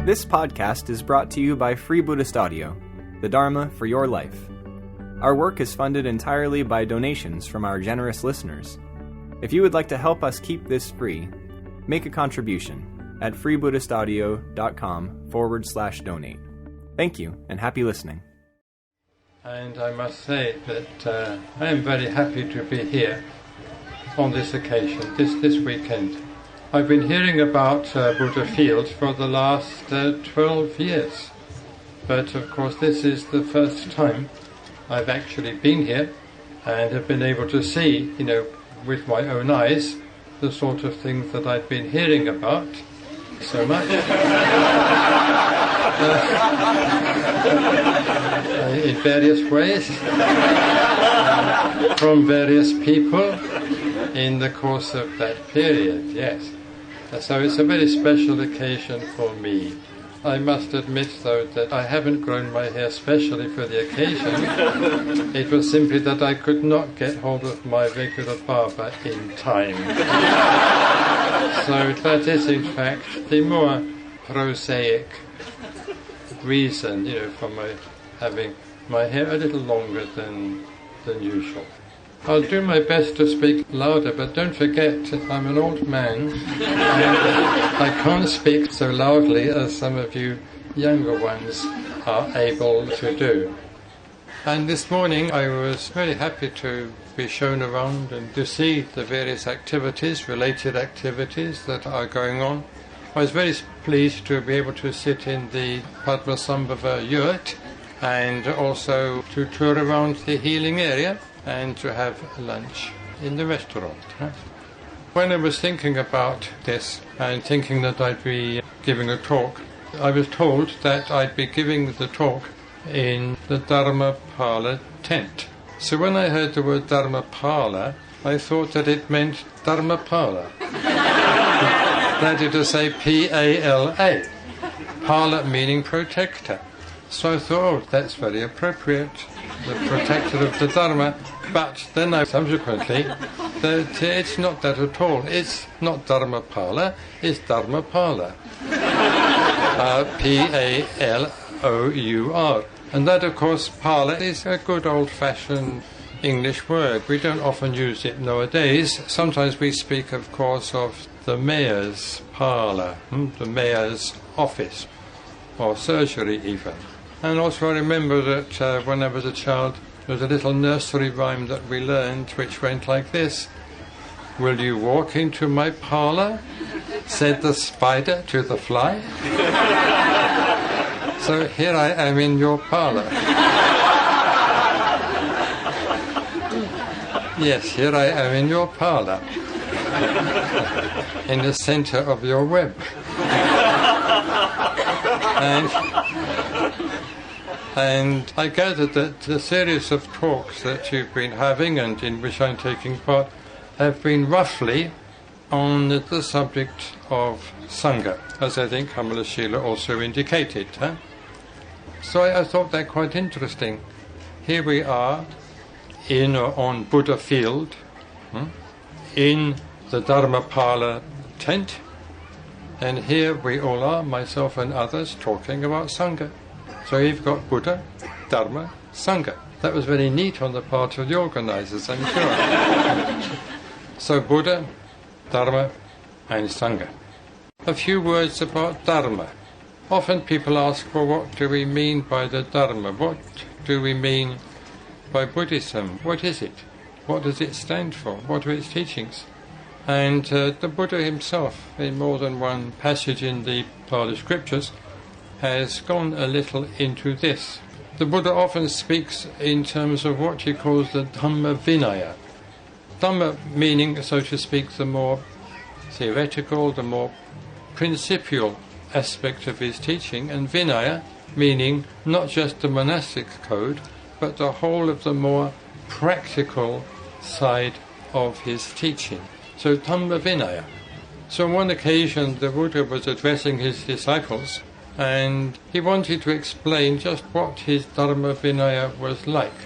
This podcast is brought to you by Free Buddhist Audio, the Dharma for your life. Our work is funded entirely by donations from our generous listeners. If you would like to help us keep this free, make a contribution at freebuddhistaudio.com/donate. Thank you, and happy listening. And I must say that I am very happy to be here on this occasion, this weekend. I've been hearing about Buddhafield for the last 12 years, but of course this is the first time I've actually been here and have been able to see, with my own eyes, the sort of things that I've been hearing about so much. In various ways, from various people in the course of that period, yes. So it's a very special occasion for me. I must admit, though, that I haven't grown my hair specially for the occasion. It was simply that I could not get hold of my regular barber in time. So that is, in fact, the more prosaic reason, for my having my hair a little longer than usual. I'll do my best to speak louder, but don't forget I'm an old man and I can't speak so loudly as some of you younger ones are able to do. And this morning I was very happy to be shown around and to see the various related activities that are going on. I was very pleased to be able to sit in the Padmasambhava yurt and also to tour around the healing area and to have lunch in the restaurant. When I was thinking about this and thinking that I'd be giving a talk, I was told that I'd be giving the talk in the Dharma Parlour tent. So when I heard the word Dharma Parlour, I thought that it meant Dharma Parlour. That is to say P-A-L-A, Parlour meaning protector. So I thought, that's very appropriate, the protector of the Dharma. But then I subsequently, that it's not that at all. It's not Dharma Parlour, it's Dharma Parlour. P-A-L-O-U-R. And that, of course, parlour is a good old-fashioned English word. We don't often use it nowadays. Sometimes we speak, of course, of the mayor's parlour, the mayor's office, or surgery even. And also I remember that when I was a child, there was a little nursery rhyme that we learned which went like this. Will you walk into my parlour? Said the spider to the fly. So here I am in your parlour. Yes, here I am in your parlour. In the centre of your web. And I gathered that the series of talks that you've been having and in which I'm taking part have been roughly on the subject of Sangha, as I think Kamalashila also indicated. So I thought that quite interesting. Here we are in or on Buddhafield, in the Dharma Parlour tent, and here we all are, myself and others, talking about Sangha. So you've got Buddha, Dharma, Sangha. That was very neat on the part of the organisers, I'm sure. So Buddha, Dharma and Sangha. A few words about Dharma. Often people ask, well, what do we mean by the Dharma? What do we mean by Buddhism? What is it? What does it stand for? What are its teachings? And the Buddha himself, in more than one passage in the Pali scriptures, has gone a little into this. The Buddha often speaks in terms of what he calls the Dhamma Vinaya. Dhamma meaning, so to speak, the more theoretical, the more principial aspect of his teaching, and Vinaya meaning not just the monastic code, but the whole of the more practical side of his teaching. So Dhamma Vinaya. So on one occasion the Buddha was addressing his disciples and he wanted to explain just what his Dharma Vinaya was like.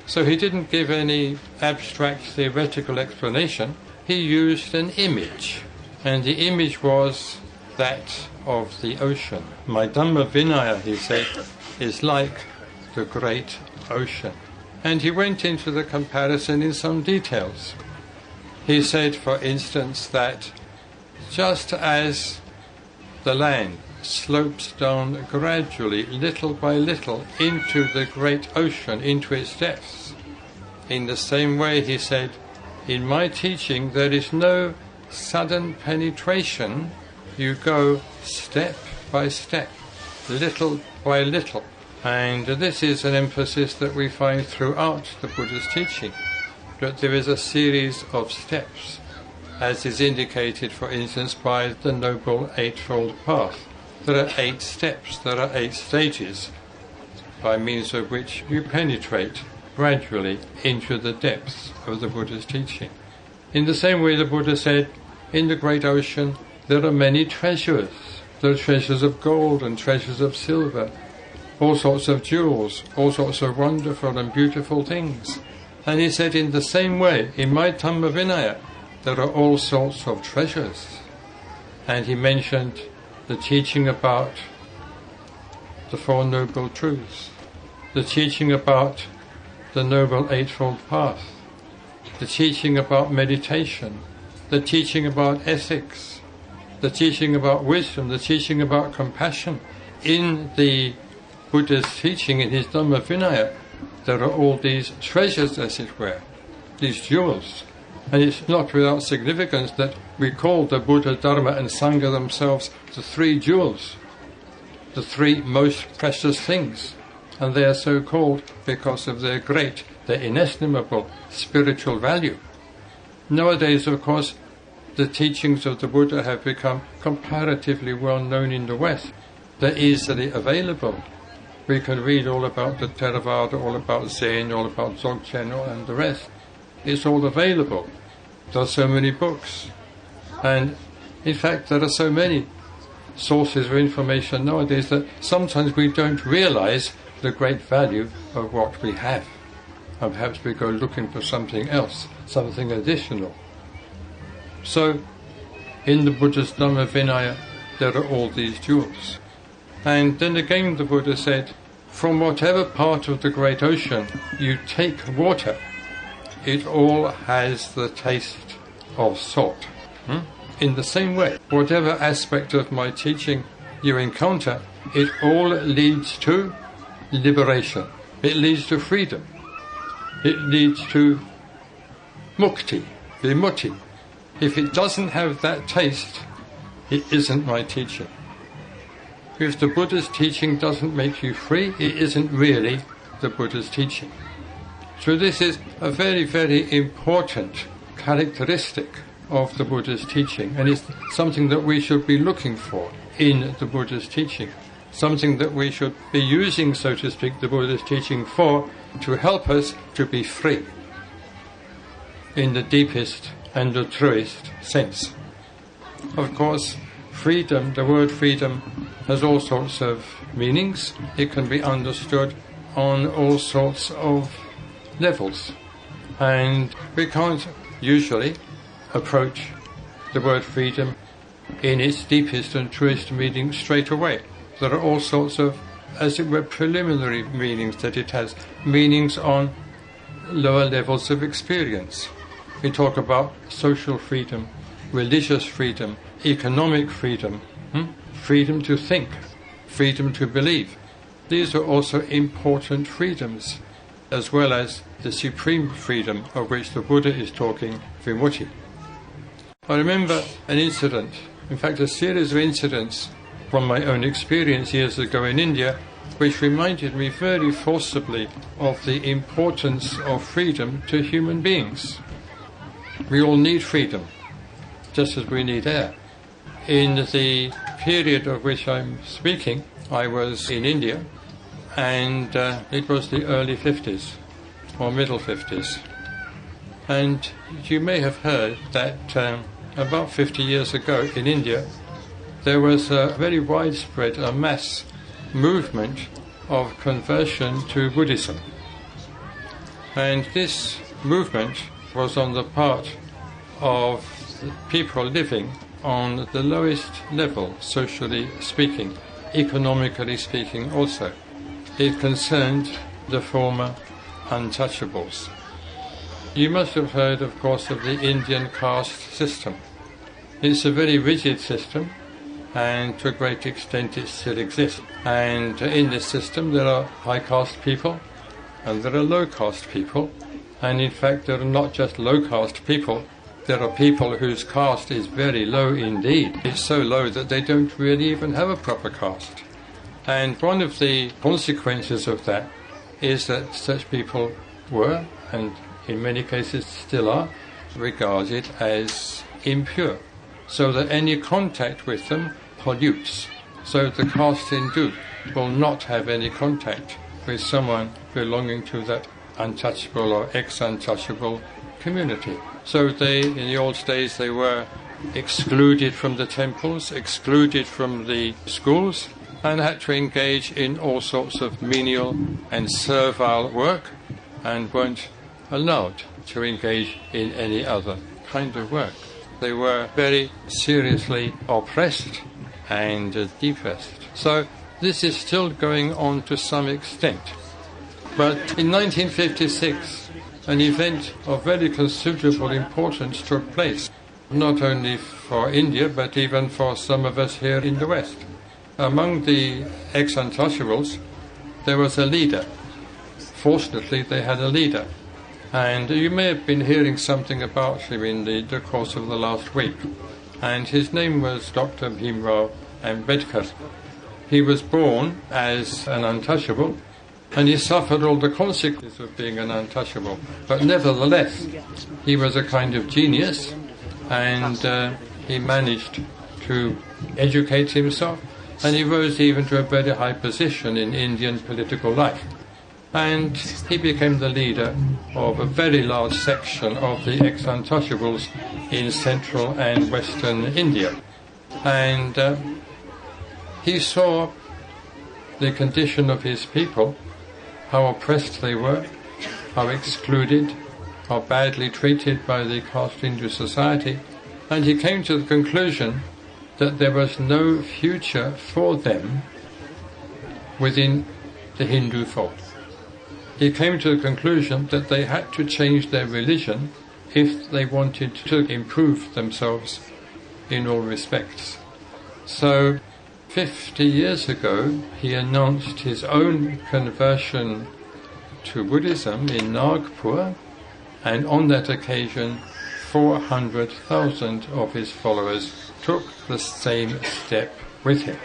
So he didn't give any abstract theoretical explanation. He used an image, and the image was that of the ocean. My Dhamma Vinaya, he said, is like the great ocean. And he went into the comparison in some details. He said, for instance, that just as the land slopes down gradually, little by little, into the great ocean, into its depths, in the same way, he said, in my teaching there is no sudden penetration. You go step by step, little by little. And this is an emphasis that we find throughout the Buddha's teaching, that there is a series of steps, as is indicated, for instance, by the Noble Eightfold Path. There are 8 steps, there are 8 stages, by means of which you penetrate gradually into the depths of the Buddha's teaching. In the same way, the Buddha said, in the great ocean there are many treasures. There are treasures of gold and treasures of silver, all sorts of jewels, all sorts of wonderful and beautiful things. And he said, in the same way, in my Dhamma Vinaya, there are all sorts of treasures. And he mentioned the teaching about the Four Noble Truths, the teaching about the Noble Eightfold Path, the teaching about meditation, the teaching about ethics, the teaching about wisdom, the teaching about compassion. In the Buddha's teaching, in his Dhamma Vinaya, there are all these treasures, as it were, these jewels. And it's not without significance that we call the Buddha, Dharma and Sangha themselves the 3 jewels, the 3 most precious things. And they are so called because of their great, their inestimable spiritual value. Nowadays, of course, the teachings of the Buddha have become comparatively well known in the West. They're easily available. We can read all about the Theravada, all about Zen, all about Dzogchen, and the rest. It's all available. There are so many books. And in fact, there are so many sources of information nowadays that sometimes we don't realize the great value of what we have. And perhaps we go looking for something else, something additional. So, in the Buddha's Dhamma Vinaya, there are all these jewels. And then again the Buddha said, from whatever part of the great ocean you take water, it all has the taste of salt. In the same way, whatever aspect of my teaching you encounter, it all leads to liberation. It leads to freedom. It leads to mukti, vimutti. If it doesn't have that taste, it isn't my teaching. If the Buddha's teaching doesn't make you free, it isn't really the Buddha's teaching. So this is a very, very important characteristic of the Buddha's teaching, and it's something that we should be looking for in the Buddha's teaching, something that we should be using, so to speak, the Buddha's teaching for, to help us to be free in the deepest and the truest sense. Of course, freedom, the word freedom, has all sorts of meanings. It can be understood on all sorts of levels, and we can't usually approach the word freedom in its deepest and truest meaning straight away. There are all sorts of, as it were, preliminary meanings that it has, meanings on lower levels of experience. We talk about social freedom, religious freedom, economic freedom, freedom to think, freedom to believe. These are also important freedoms, as well as the supreme freedom of which the Buddha is talking, vimutti. I remember an incident, in fact a series of incidents from my own experience years ago in India, which reminded me very forcibly of the importance of freedom to human beings. We all need freedom, just as we need air. In the period of which I'm speaking, I was in India, and it was the early 50s, or middle 50s. And you may have heard that about 50 years ago in India, there was a very widespread, a mass movement of conversion to Buddhism. And this movement was on the part of people living on the lowest level, socially speaking, economically speaking also. It concerned the former untouchables. You must have heard, of course, of the Indian caste system. It's a very rigid system, and to a great extent it still exists. And in this system there are high caste people and there are low caste people. And in fact there are not just low caste people, there are people whose caste is very low indeed. It's so low that they don't really even have a proper caste. And one of the consequences of that is that such people were, and in many cases still are, regarded as impure, so that any contact with them pollutes. So the caste Hindu will not have any contact with someone belonging to that untouchable or ex-untouchable community. So they, in the old days, they were excluded from the temples, excluded from the schools, and had to engage in all sorts of menial and servile work, and weren't allowed to engage in any other kind of work. They were very seriously oppressed and depressed. So this is still going on to some extent. But in 1956, an event of very considerable importance took place, not only for India, but even for some of us here in the West. Among the ex-untouchables, there was a leader. Fortunately, they had a leader. And you may have been hearing something about him in the course of the last week. And his name was Dr. Bhimrao Ambedkar. He was born as an untouchable, and he suffered all the consequences of being an untouchable. But nevertheless, he was a kind of genius, and he managed to educate himself, and he rose even to a very high position in Indian political life. And he became the leader of a very large section of the ex-untouchables in central and western India. And he saw the condition of his people, how oppressed they were, how excluded, how badly treated by the caste Hindu society, and he came to the conclusion that there was no future for them within the Hindu fold. He came to the conclusion that they had to change their religion if they wanted to improve themselves in all respects. So 50 years ago, he announced his own conversion to Buddhism in Nagpur, and on that occasion 400,000 of his followers took the same step with him.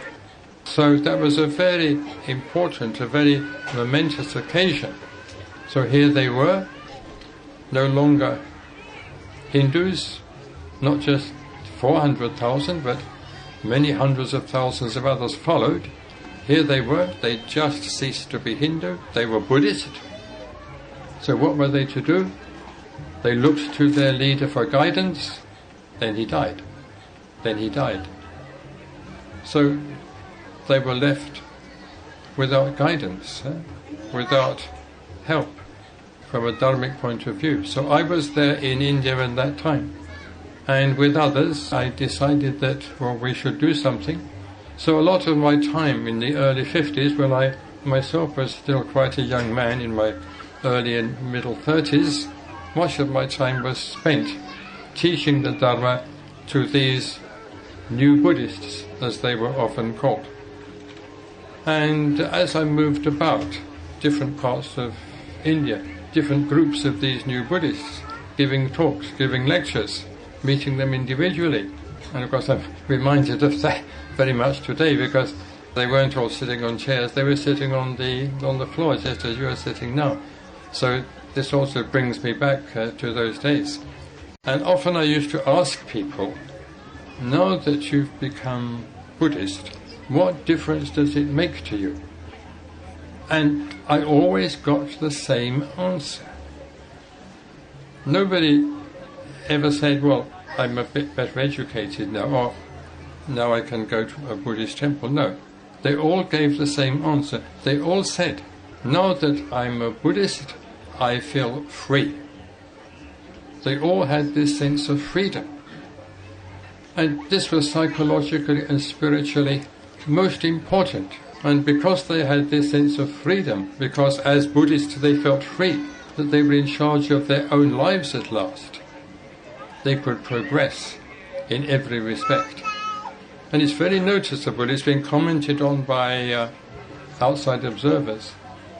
So that was a very important, a very momentous occasion. So here they were, no longer Hindus, not just 400,000, but many hundreds of thousands of others followed. Here they were, they just ceased to be Hindu, they were Buddhist. So what were they to do? They looked to their leader for guidance, then he died. So they were left without guidance, without help from a dharmic point of view. So I was there in India at that time. And with others, I decided that, well, we should do something. So a lot of my time in the early 50s, when I myself was still quite a young man in my early and middle 30s, much of my time was spent teaching the Dharma to these new Buddhists, as they were often called. And as I moved about different parts of India, different groups of these new Buddhists, giving talks, giving lectures, meeting them individually. And of course I'm reminded of that very much today, because they weren't all sitting on chairs, they were sitting on the floor, just as you are sitting now. So this also brings me back to those days. And often I used to ask people, now that you've become Buddhist, what difference does it make to you? And I always got the same answer. Nobody ever said, well, I'm a bit better educated now, or now I can go to a Buddhist temple. No, they all gave the same answer. They all said, now that I'm a Buddhist, I feel free. They all had this sense of freedom. And this was psychologically and spiritually most important. And because they had this sense of freedom, because as Buddhists they felt free, that they were in charge of their own lives at last, they could progress in every respect. And it's very noticeable, it's been commented on by outside observers,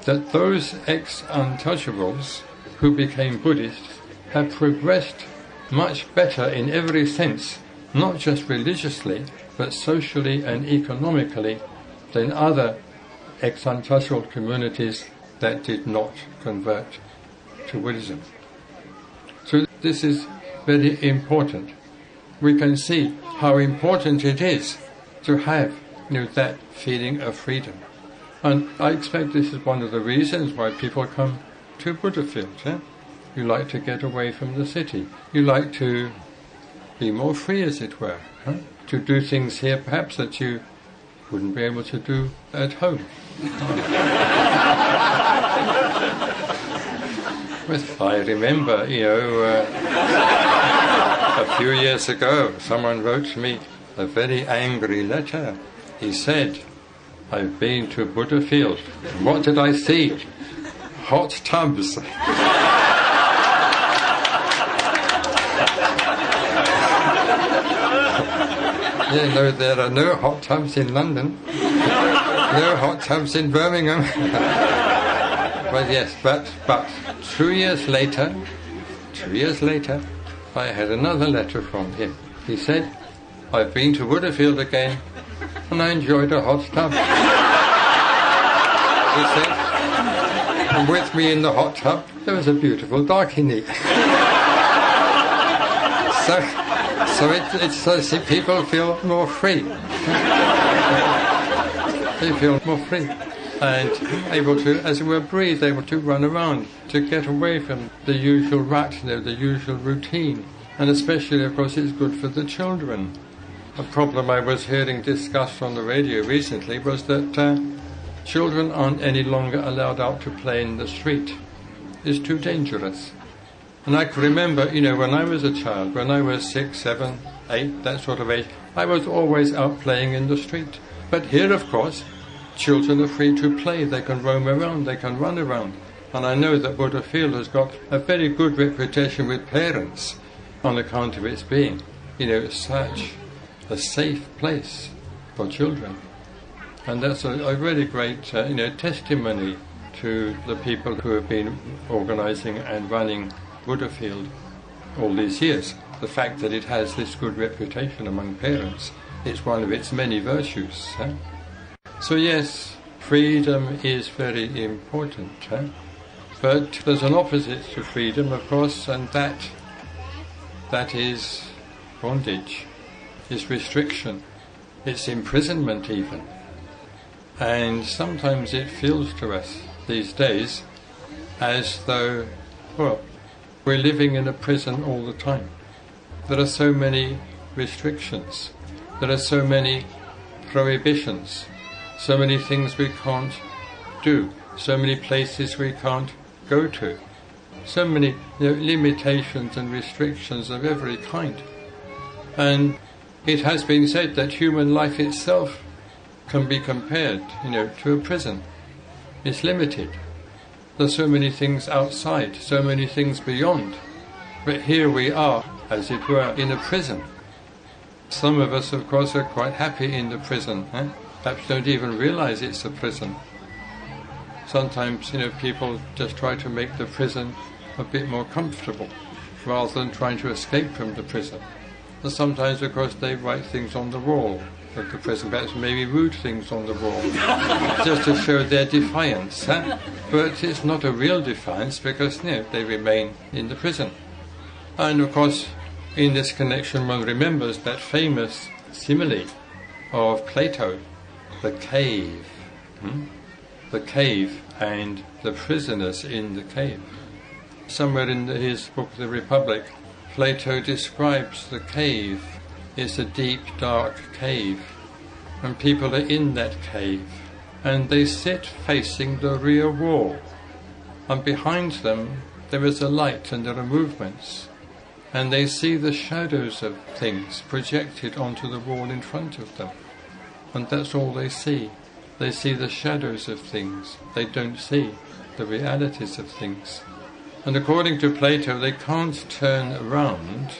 that those ex-untouchables who became Buddhists have progressed much better in every sense, not just religiously, but socially and economically, than other ex-untouchable communities that did not convert to Buddhism. So this is very important. We can see how important it is to have that feeling of freedom. And I expect this is one of the reasons why people come to Buddhafield. You like to get away from the city. You like to be more free, as it were, to do things here perhaps that you wouldn't be able to do at home. I remember, a few years ago, someone wrote to me a very angry letter. He said, "I've been to Buddhafield. What did I see? Hot tubs." There are no hot tubs in London, no hot tubs in Birmingham. But 2 years later, I had another letter from him. He said, "I've been to Buddhafield again, and I enjoyed a hot tub." He said, and with me in the hot tub, there was a beautiful darkini. So people feel more free. They feel more free and able to, as it were, breathe, able to run around, to get away from the usual rut, the usual routine. And especially, of course, it's good for the children. A problem I was hearing discussed on the radio recently was that children aren't any longer allowed out to play in the street. It's too dangerous. And I can remember, when I was a child, when I was 6, 7, 8, that sort of age, I was always out playing in the street. But here, of course, children are free to play. They can roam around, they can run around. And I know that Buddhafield has got a very good reputation with parents on account of its being, such a safe place for children. And that's a really great, testimony to the people who have been organising and running Buddhafield all these years. The fact that it has this good reputation among parents, it's one of its many virtues. So yes, freedom is very important. But there's an opposite to freedom, of course, and that is bondage, is restriction, it's imprisonment even. And sometimes it feels to us these days as though, we're living in a prison all the time. There are so many restrictions, there are so many prohibitions, so many things we can't do, so many places we can't go to, so many limitations and restrictions of every kind. And it has been said that human life itself can be compared, to a prison. It's limited. There's so many things outside, so many things beyond. But here we are, as it were, in a prison. Some of us, of course, are quite happy in the prison. Perhaps don't even realize it's a prison. Sometimes, people just try to make the prison a bit more comfortable, rather than trying to escape from the prison. And sometimes, of course, they write things on the wall of the prison, perhaps maybe rude things on the wall, just to show their defiance. But it's not a real defiance, because they remain in the prison. And of course, in this connection, one remembers that famous simile of Plato, the cave. The cave and the prisoners in the cave. Somewhere in his book, The Republic, Plato describes the cave. It's a deep, dark cave, and people are in that cave, and they sit facing the rear wall, and behind them there is a light and there are movements, and they see the shadows of things projected onto the wall in front of them. And that's all they see. They see the shadows of things. They don't see the realities of things. And according to Plato, they can't turn around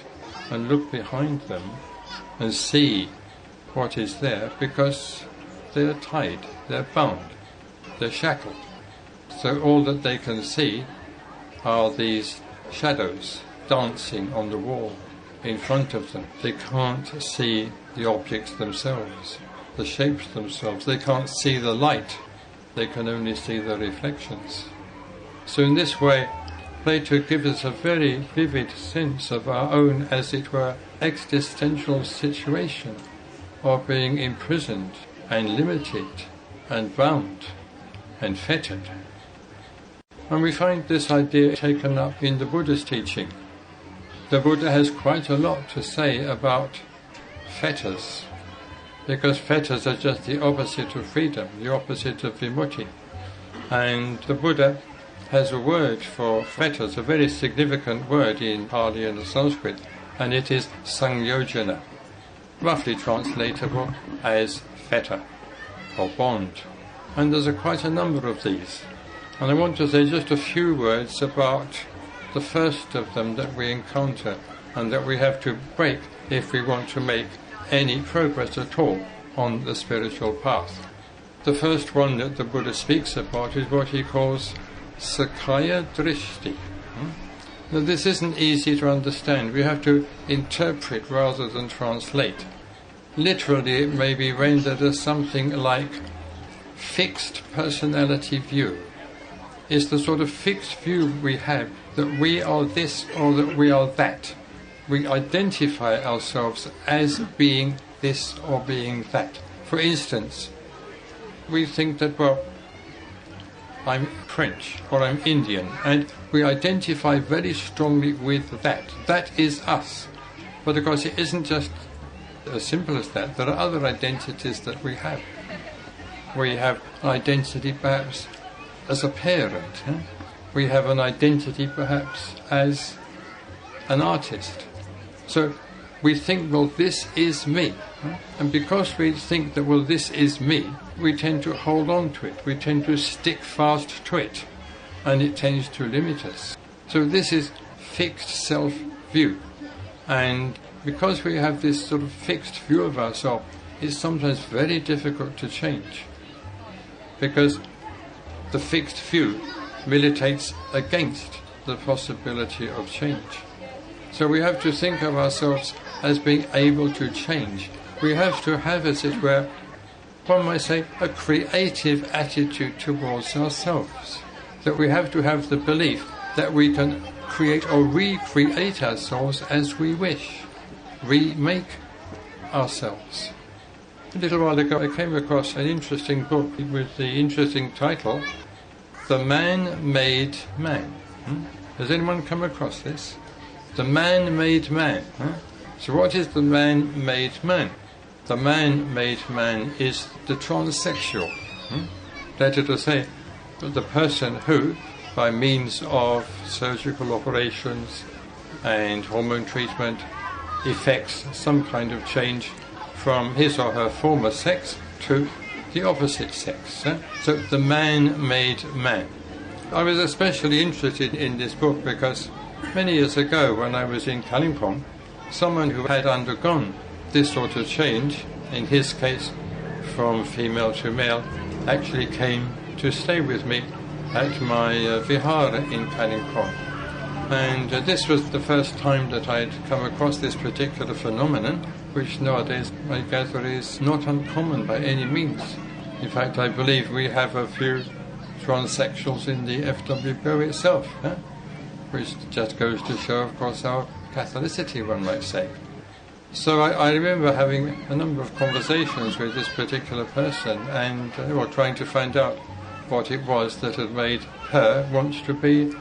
and look behind them and see what is there because they're tied, they're bound, they're shackled. So all that they can see are these shadows dancing on the wall in front of them. They can't see the objects themselves, the shapes themselves. They can't see the light. They can only see the reflections. So in this way, Plato gives us a very vivid sense of our own, as it were, existential situation of being imprisoned and limited and bound and fettered. And we find this idea taken up in the Buddha's teaching. The Buddha has quite a lot to say about fetters, because fetters are just the opposite of freedom, the opposite of vimutti. And the Buddha has a word for fetters, a very significant word in Pali and Sanskrit, and it is sangyojana, roughly translatable as fetter or bond. And there's quite a number of these. And I want to say just a few words about the first of them that we encounter and that we have to break if we want to make any progress at all on the spiritual path. The first one that the Buddha speaks about is what he calls Sakhaya Drishti. Now this isn't easy to understand. We have to interpret rather than translate. Literally it may be rendered as something like fixed personality view. It's the sort of fixed view we have that we are this or that we are that. We identify ourselves as being this or being that. For instance, we think that, well, I'm French or I'm Indian, and we identify very strongly with that. That is us. But of course it isn't just as simple as that. There are other identities that we have. We have an identity perhaps as a parent. We have an identity perhaps as an artist. So we think, well, this is me. And because we think that, well, this is me, we tend to hold on to it. We tend to stick fast to it. And it tends to limit us. So this is fixed self-view. And because we have this sort of fixed view of ourselves, it's sometimes very difficult to change. Because the fixed view militates against the possibility of change. So we have to think of ourselves as being able to change. We have to have, as it were, one might say, a creative attitude towards ourselves. That we have to have the belief that we can create or recreate ourselves as we wish, remake ourselves. A little while ago I came across an interesting book with the interesting title, The Man-Made Man. Has anyone come across this? The Man-Made Man. So what is the man-made man? The man-made man is the transsexual. That is to say, the person who, by means of surgical operations and hormone treatment, effects some kind of change from his or her former sex to the opposite sex. So the man-made man. I was especially interested in this book because many years ago when I was in Kalimpong, someone who had undergone this sort of change, in his case from female to male, actually came to stay with me at my vihara in Kalimpong. And this was the first time that I'd come across this particular phenomenon, which nowadays I gather is not uncommon by any means. In fact, I believe we have a few transsexuals in the FWO itself, which just goes to show, of course, our Catholicity, one might say. So I remember having a number of conversations with this particular person and trying to find out what it was that had made her want to be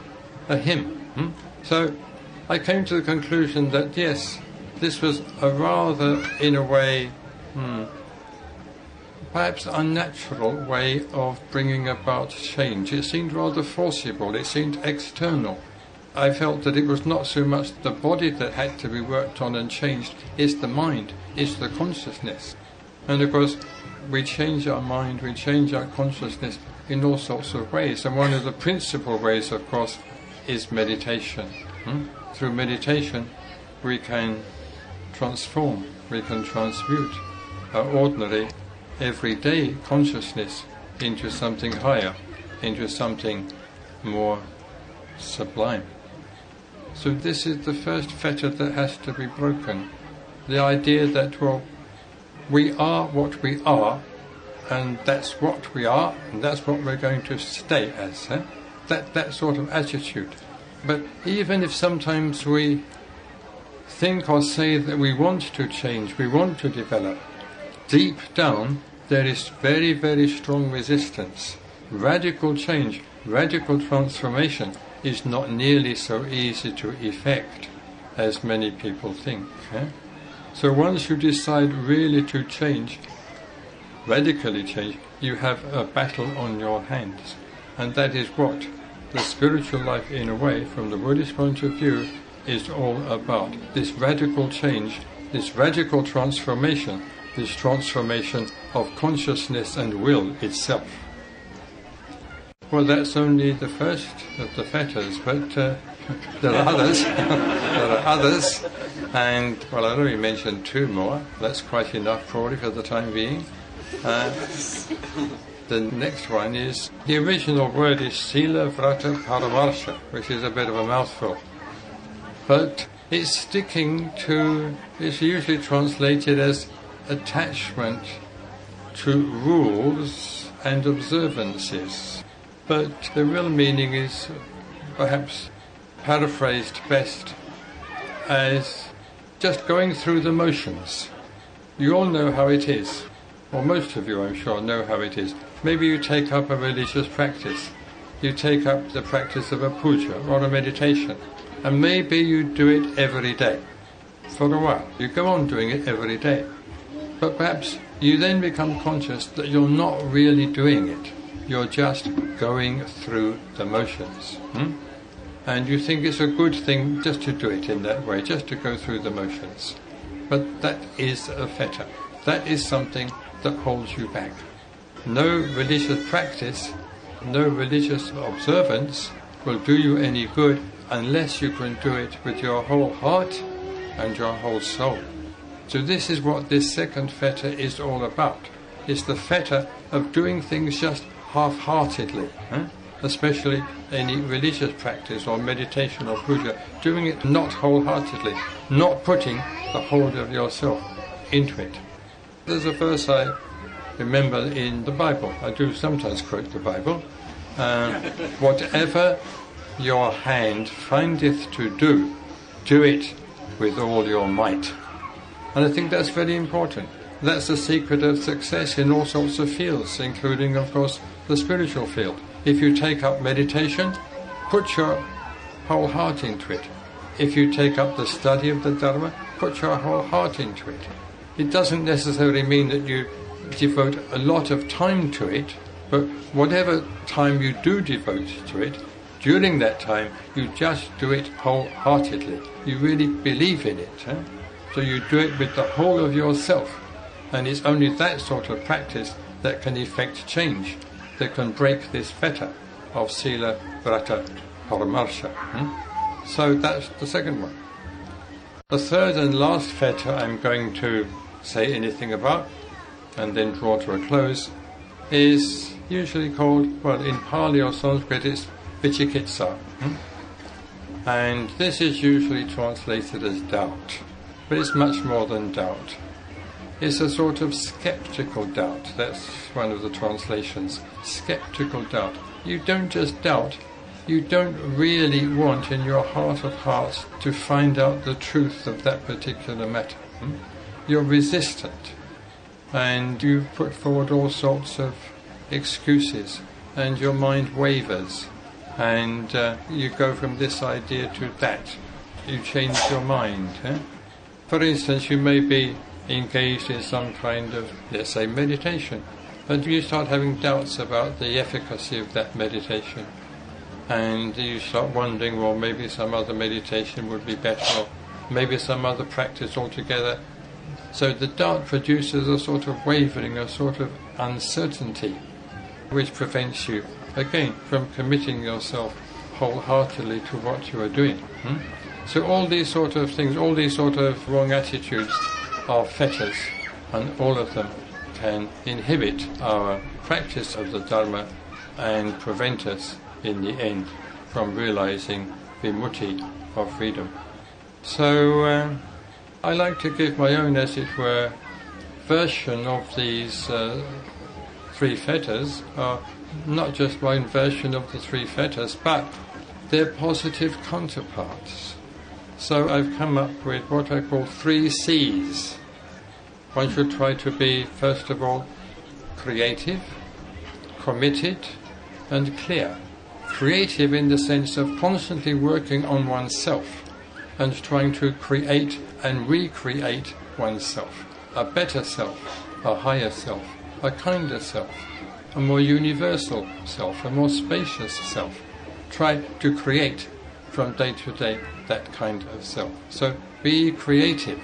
a him. So I came to the conclusion that, yes, this was a rather, in a way, perhaps unnatural way of bringing about change. It seemed rather forcible, it seemed external. I felt that it was not so much the body that had to be worked on and changed, it's the mind, it's the consciousness. And of course, we change our mind, we change our consciousness in all sorts of ways. And one of the principal ways, of course, is meditation. Through meditation, we can transform, we can transmute our ordinary, everyday consciousness into something higher, into something more sublime. So this is the first fetter that has to be broken. The idea that, well, we are what we are, and that's what we are, and that's what we're going to stay as. That sort of attitude. But even if sometimes we think or say that we want to change, we want to develop, deep down there is very, very strong resistance. Radical change, radical transformation is not nearly so easy to effect as many people think. So once you decide really to change, radically change, you have a battle on your hands. And that is what the spiritual life, in a way, from the Buddhist point of view, is all about. This radical change, this radical transformation, this transformation of consciousness and will itself. Well, that's only the first of the fetters, but there are others. There are others, and well, I already mentioned two more. That's quite enough, probably, for the time being. The next one is, the original word is Sila Vrata Paramarsha, which is a bit of a mouthful, but it's sticking to. It's usually translated as attachment to rules and observances. But the real meaning is perhaps paraphrased best as just going through the motions. You all know how it is, or most of you, I'm sure, know how it is. Maybe you take up a religious practice. You take up the practice of a puja or a meditation, and maybe you do it every day for a while. You go on doing it every day. But perhaps you then become conscious that you're not really doing it. You're just going through the motions. And you think it's a good thing just to do it in that way, just to go through the motions. But that is a fetter. That is something that holds you back. No religious practice, no religious observance will do you any good unless you can do it with your whole heart and your whole soul. So this is what this second fetter is all about. It's the fetter of doing things just half-heartedly, especially any religious practice or meditation or puja, doing it not wholeheartedly, not putting the whole of yourself into it. There's a verse I remember in the Bible. I do sometimes quote the Bible. Whatever your hand findeth to do, do it with all your might. And I think that's very important. That's the secret of success in all sorts of fields, including, of course, the spiritual field. If you take up meditation, put your whole heart into it. If you take up the study of the Dharma, put your whole heart into it. It doesn't necessarily mean that you devote a lot of time to it, but whatever time you do devote to it, during that time you just do it wholeheartedly. You really believe in it. So you do it with the whole of yourself. And it's only that sort of practice that can effect change, that can break this fetter of Sila Vrata Paramarsha. So that's the second one. The third and last fetter I'm going to say anything about, and then draw to a close, is usually called, well, in Pali or Sanskrit it's Vichikitsa. And this is usually translated as doubt. But it's much more than doubt. It's a sort of skeptical doubt. That's one of the translations. Skeptical doubt. You don't just doubt. You don't really want in your heart of hearts to find out the truth of that particular matter. You're resistant. And you put forward all sorts of excuses. And your mind wavers. And you go from this idea to that. You change your mind. For instance, you may be engaged in some kind of, let's say, meditation, and you start having doubts about the efficacy of that meditation. and you start wondering, well, maybe some other meditation would be better, or maybe some other practice altogether. So the doubt produces a sort of wavering, a sort of uncertainty, which prevents you, again, from committing yourself wholeheartedly to what you are doing. So all these sort of things, all these sort of wrong attitudes are fetters, and all of them can inhibit our practice of the Dharma and prevent us, in the end, from realizing vimutti, or freedom. So I like to give my own, as it were, version of these three fetters, not just my own version of the three fetters, but their positive counterparts. So I've come up with what I call 3 C's. One should try to be, first of all, creative, committed, and clear. Creative in the sense of constantly working on oneself and trying to create and recreate oneself, a better self, a higher self, a kinder self, a more universal self, a more spacious self. Try to create from day to day that kind of self. So be creative,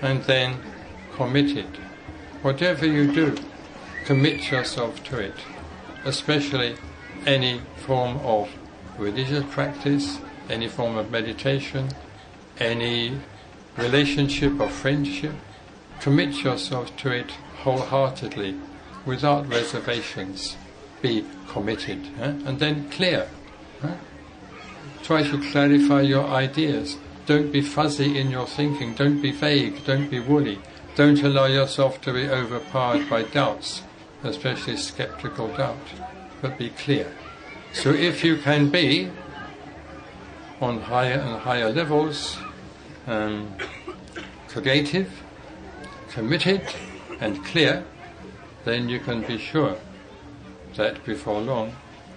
and then committed. Whatever you do, commit yourself to it, especially any form of religious practice, any form of meditation, any relationship or friendship. Commit yourself to it wholeheartedly, without reservations. Be committed, and then clear. Try to clarify your ideas. Don't be fuzzy in your thinking. Don't be vague. Don't be woolly. Don't allow yourself to be overpowered by doubts, especially skeptical doubt, but be clear. So if you can be on higher and higher levels, creative, committed, and clear, then you can be sure that before long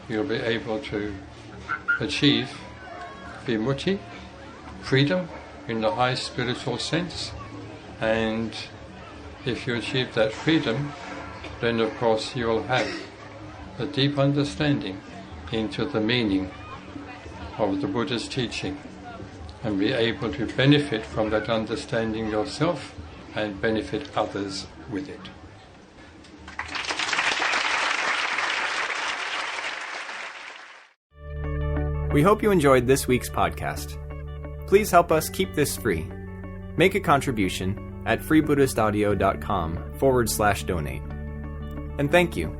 you'll be able to achieve vimutti, freedom in the high spiritual sense. And if you achieve that freedom, then of course you will have a deep understanding into the meaning of the Buddha's teaching, and be able to benefit from that understanding yourself and benefit others with it. We hope you enjoyed this week's podcast. Please help us keep this free. Make a contribution at freebuddhistaudio.com/donate. And thank you.